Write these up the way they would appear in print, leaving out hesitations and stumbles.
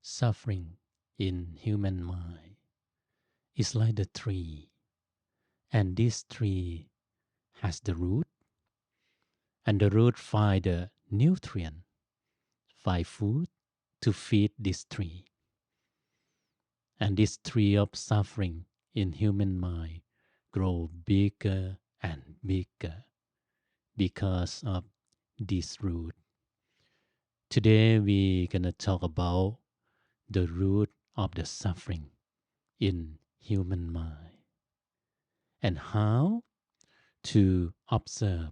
Suffering in human mind is like the tree, and this tree has the root, and the root find the nutrient, find food to feed this tree. And this tree of suffering in human mind grow bigger and bigger because of this root. Today we're gonna talk about the root of the suffering in human mind and how to observe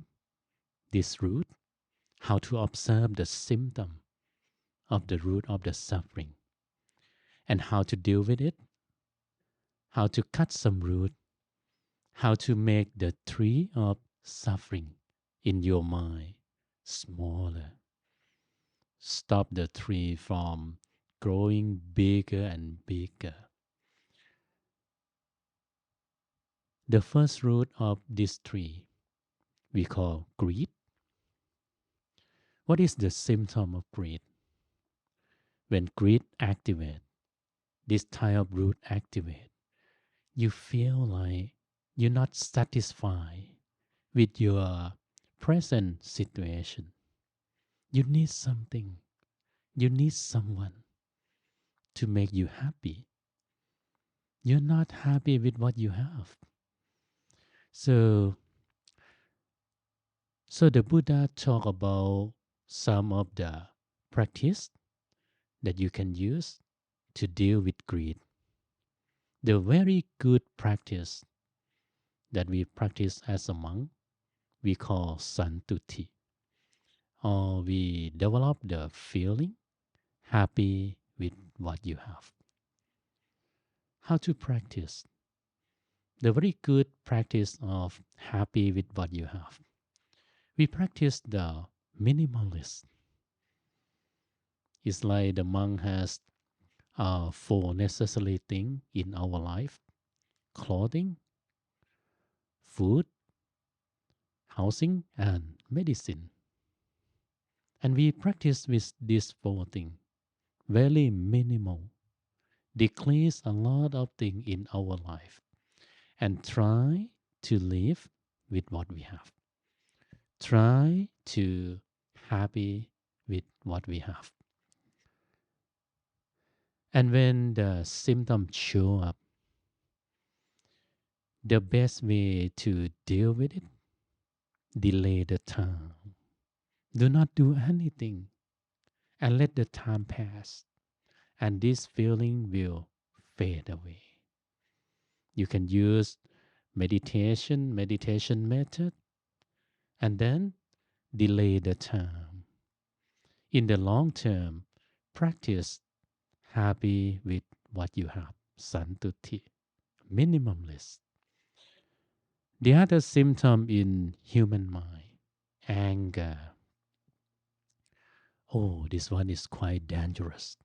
this root, how to observe the symptom of the root of the suffering, and how to deal with it, how to cut some root, how to make the tree of suffering in your mind smaller. Stop the tree from growing bigger and bigger. The first root of this tree we call greed. What is the symptom of greed? When greed activates, this type of root activate, you feel like you're not satisfied with your present situation. You need something. You need someone to make you happy. You're not happy with what you have. So the Buddha talk about some of the practice that you can use to deal with greed. The very good practice that we practice as a monk, we call santuti. Or we develop the feeling happy with what you have. How to practice? The very good practice of happy with what you have. We practice the minimalist. It's like the monk has 4 necessary things in our life: clothing, food, housing, and medicine. And we practice with these 4 things, very minimal, decrease a lot of things in our life, and try to live with what we have. Try to happy with what we have. And when the symptoms show up, the best way to deal with it, delay the time. Do not do anything and let the time pass, and this feeling will fade away. You can use meditation method, and then delay the time. In the long term, practice happy with what you have, santuti, minimalist. The other symptom in human mind, anger. Oh, this one is quite dangerous.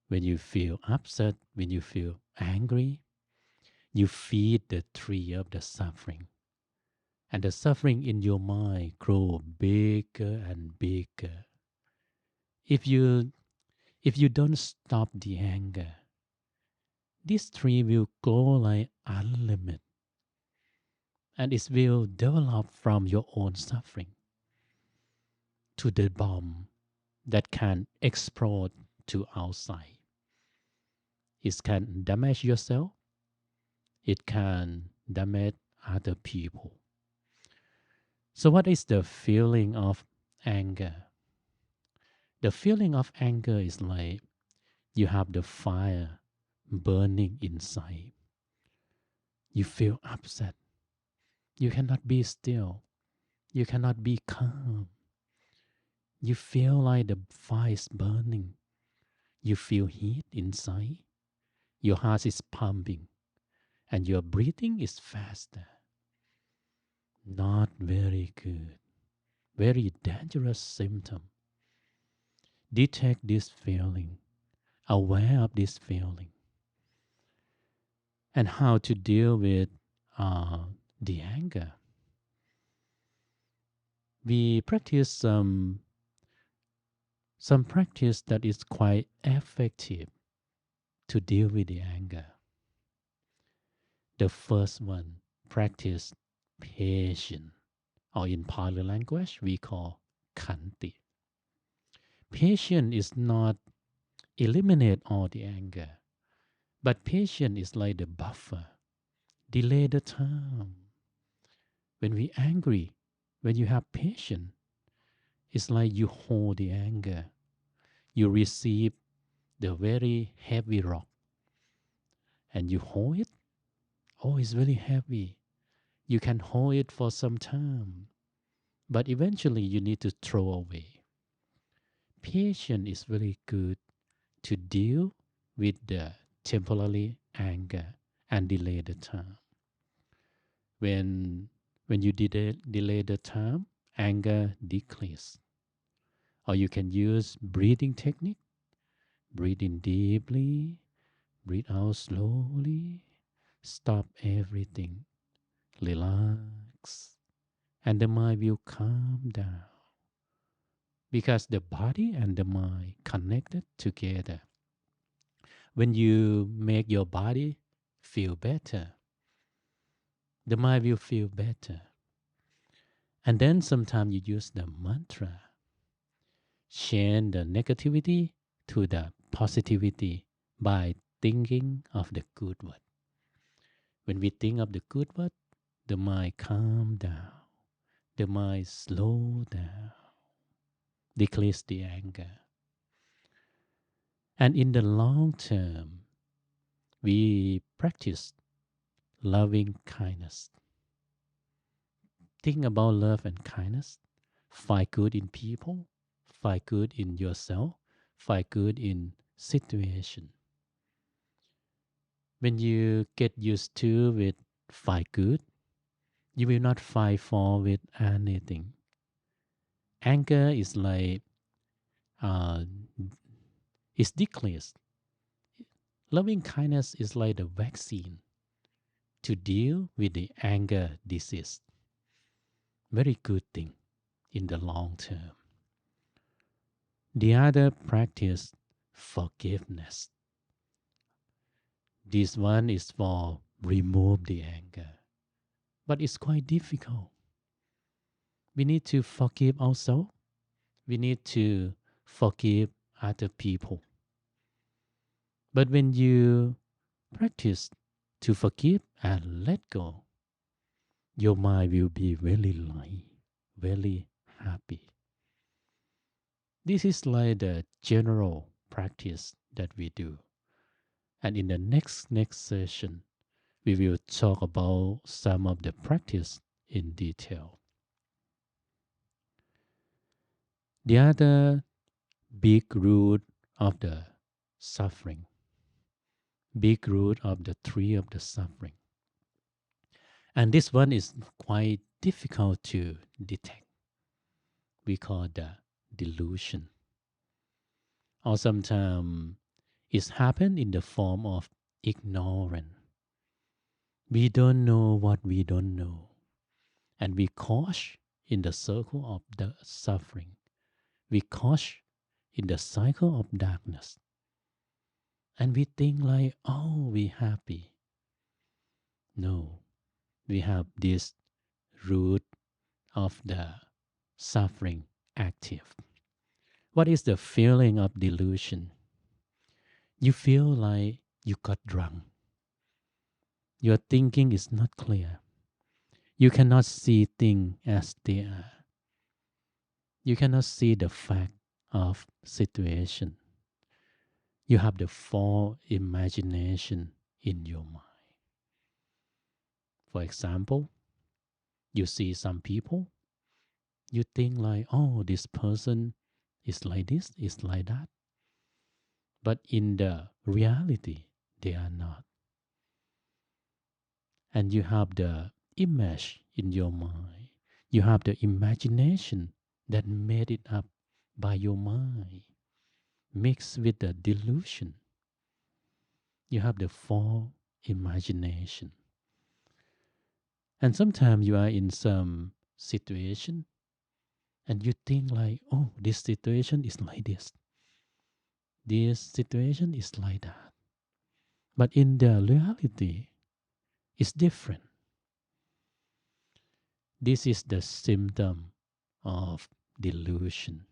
When you feel upset, when you feel angry, you feed the tree of the suffering. And the suffering in your mind grow bigger and bigger. If you don't stop the anger, this tree will grow like unlimited. And it will develop from your own suffering to the bomb that can explode to outside. It can damage yourself. It can damage other people. So what is the feeling of anger? The feeling of anger is like you have the fire burning inside. You feel upset. You cannot be still. You cannot be calm. You feel like the fire is burning. You feel heat inside. Your heart is pumping. And your breathing is faster. Not very good. Very dangerous symptom. Detect this feeling. Aware of this feeling. And how to deal with the anger. We practice some some practice that is quite effective to deal with the anger. The first one, practice patience, or in Pali language we call khanti. Patience is not eliminate all the anger, but patience is like the buffer, delay the time. When we angry, when you have patience, it's like you hold the anger. You receive the very heavy rock and you hold it. Oh, it's very heavy. You can hold it for some time, but eventually you need to throw away. Patience is very good to deal with the temporary anger and delay the time. When you delay the time, anger decreases. Or you can use breathing technique. Breathe in deeply, breathe out slowly, stop everything, relax, and the mind will calm down. Because the body and the mind connected together. When you make your body feel better, the mind will feel better. And then sometimes you use the mantra. Change the negativity to the positivity by thinking of the good word. When we think of the good word, the mind calm down, the mind slow down, decrease the anger. And in the long term, we practice loving kindness. Think about love and kindness. Find good in people, find good in yourself, find good in situation. When you get used to with find good, you will not find fault with anything. Anger is like is decreased. Loving kindness is like the vaccine to deal with the anger disease. Very good thing in the long term. The other practice, forgiveness. This one is for remove the anger. But it's quite difficult. We need to forgive ourselves. We need to forgive other people. But when you practice to forgive and let go, your mind will be very light, very happy. This is like the general practice that we do. And in the next session, we will talk about some of the practice in detail. The other big root of the suffering, big root of the tree of the suffering. And this one is quite difficult to detect. We call the delusion. Or sometimes it's happened in the form of ignorance. We don't know what we don't know. And we caught in the circle of the suffering. We caught in the cycle of darkness. And we think like, oh, we happy. No, we have this root of the suffering active. What is the feeling of delusion? You feel like you got drunk. Your thinking is not clear. You cannot see things as they are. You cannot see the fact of situation. You have the false imagination in your mind. For example, you see some people, you think like, oh, this person is like this, is like that. But in the reality, they are not. And you have the image in your mind. You have the imagination that made it up by your mind, mixed with the delusion. You have the false imagination. And sometimes you are in some situation And you think like, oh, this situation is like this situation is like that. But in the reality, it's different. This is the symptom of delusion.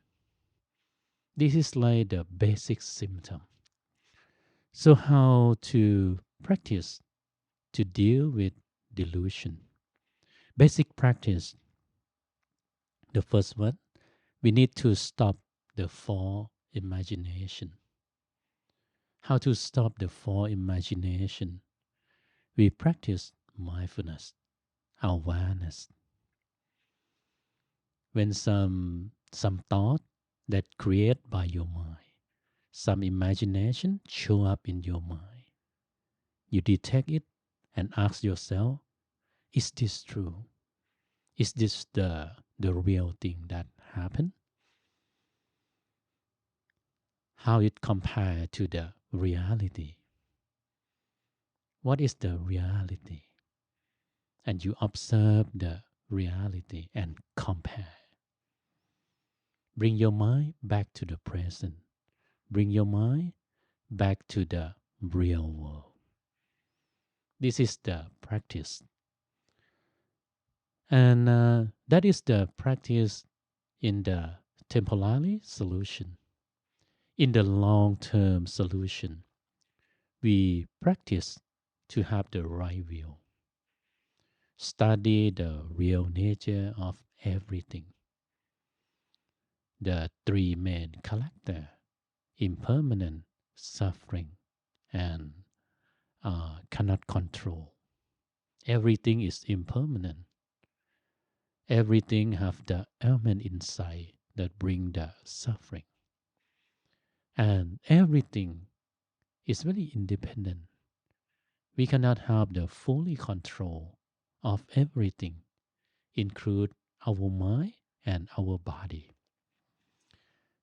This is like the basic symptom. So how to practice to deal with delusion? Basic practice. The first one, we need to stop the false imagination. How to stop the false imagination? We practice mindfulness, awareness. When some thought that created by your mind, some imagination show up in your mind, you detect it and ask yourself, is this true? Is this the real thing that happened? How it compares to the reality? What is the reality? And you observe the reality and compare. Bring your mind back to the present. Bring your mind back to the real world. This is the practice. And that is the practice in the temporary solution. In the long-term solution, we practice to have the right view. Study the real nature of everything. The three main characters, impermanent, suffering, and cannot control. Everything is impermanent. Everything have the element inside that bring the suffering. And everything is very independent. We cannot have the fully control of everything, include our mind and our body.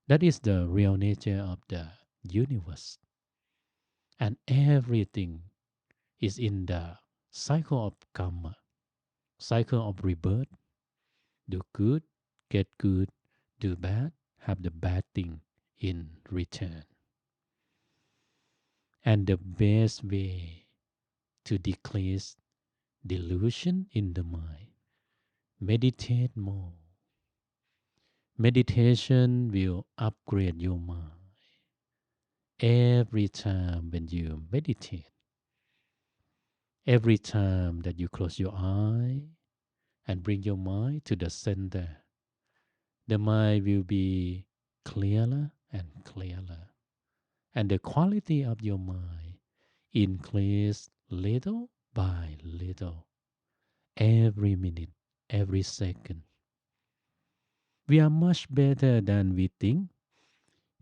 That is the real nature of the universe. And everything is in the cycle of karma, cycle of rebirth. Do good, get good. Do bad, have the bad thing in return. And the best way to decrease delusion in the mind, meditate more. Meditation will upgrade your mind. Every time when you meditate, every time that you close your eye and bring your mind to the center, the mind will be clearer and clearer. And the quality of your mind increase little by little, every minute, every second. We are much better than we think.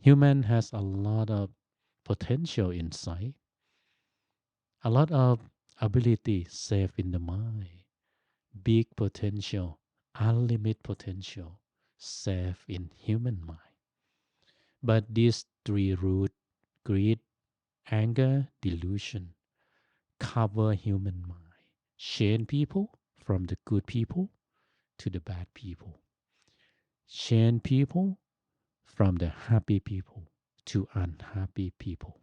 Human has a lot of potential inside, a lot of ability safe in the mind, big potential, unlimited potential safe in human mind. But these three roots, greed, anger, delusion, cover human mind, change people from the good people to the bad people, change people from the happy people to unhappy people.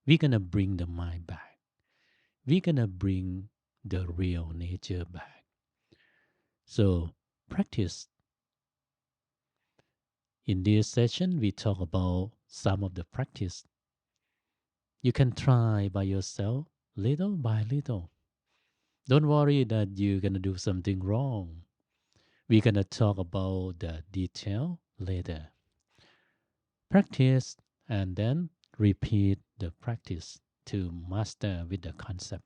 We're gonna bring the mind back. We're gonna bring the real nature back. So practice. In this session, we talk about some of the practice. You can try by yourself, little by little. Don't worry that you're gonna do something wrong. We're gonna talk about the detail later. Practice and then repeat the practice to master with the concept.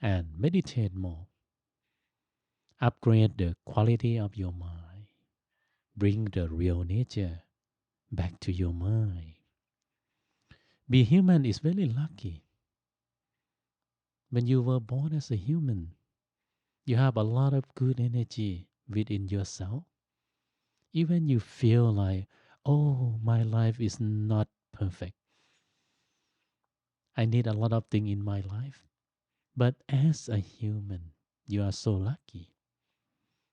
And meditate more. Upgrade the quality of your mind. Bring the real nature back to your mind. Be human is very lucky. When you were born as a human, you have a lot of good energy within yourself. Even you feel like, oh, my life is not perfect. I need a lot of things in my life. But as a human, you are so lucky.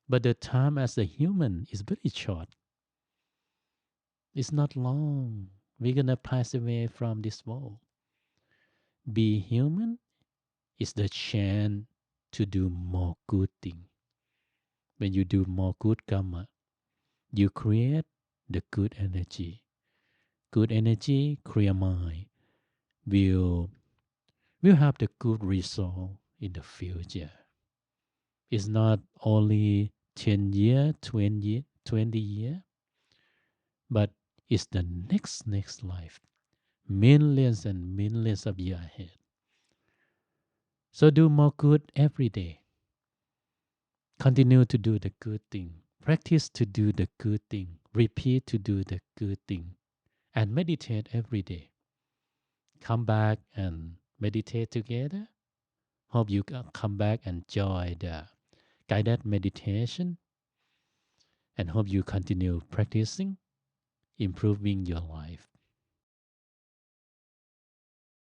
But the time as a human is very short. It's not long. We're gonna pass away from this world. Be human is the chance to do more good thing. When you do more good karma, you create the good energy. Good energy, clear mind, will have the good result in the future. It's not only 10 years, 20 years, but it's the next life, millions and millions of years ahead. So do more good every day. Continue to do the good thing. Practice to do the good thing. Repeat to do the good thing. And meditate every day. Come back and meditate together. Hope you can come back and join the guided meditation. And hope you continue practicing, improving your life.